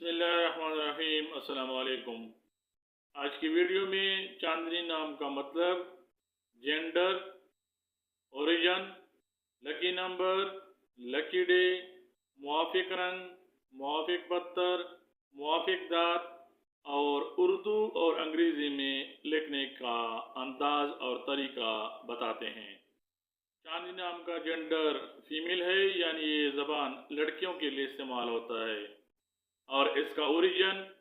बिस्मिल्लाहिर्रहमानिर्रहीम। अस्सलाम वालेकुम। आज की वीडियो में चांदनी नाम का मतलब, gender, origin, lucky number, lucky day, मुआफिक रंग, मुआफिक पत्थर, मुआफिक दात और उर्दू और अंग्रेज़ी में लिखने का अंदाज और तरीका बताते हैं। चांदनी नाम का जेंडर फीमेल है, यानी ये ज़बान लड़कियों के लिए इस्तेमाल होता है। और इसका ओरिजिन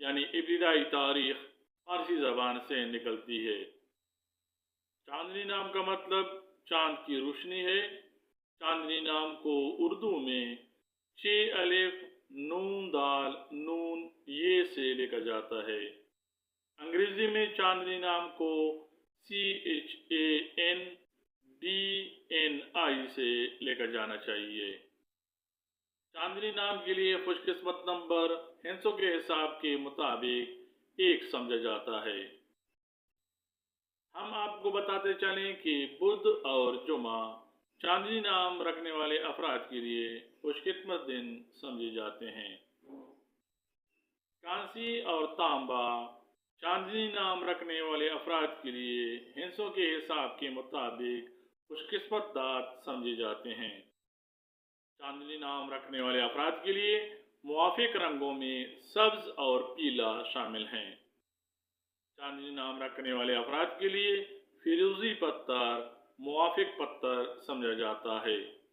यानी इब्तिदाई तारीख फारसी ज़बान से निकलती है। चांदनी नाम का मतलब चांद की रोशनी है। चांदनी नाम को उर्दू में 6 अलिफ नून दाल नून ये से लिखा जाता है। अंग्रेज़ी में चांदनी नाम को CHANDNI से लेकर जाना चाहिए। चांदनी नाम के लिए खुशकिस्मत नंबर हिंसों के हिसाब के मुताबिक 1 समझा जाता है। हम आपको बताते चलें कि बुध और जुमा चांदनी नाम रखने वाले अफराद के लिए खुशकिस्मत दिन समझे जाते हैं। कांसी और तांबा चांदनी नाम रखने वाले अफराद के लिए हिंसों के हिसाब के मुताबिक खुशकिस्मत दात समझे जाते हैं। चांदनी नाम रखने वाले अफराद के लिए मुआफिक रंगों में सब्ज और पीला शामिल हैं। चांदनी नाम रखने वाले अफराद के लिए फिरोजी पत्थर मुआफिक पत्थर समझा जाता है।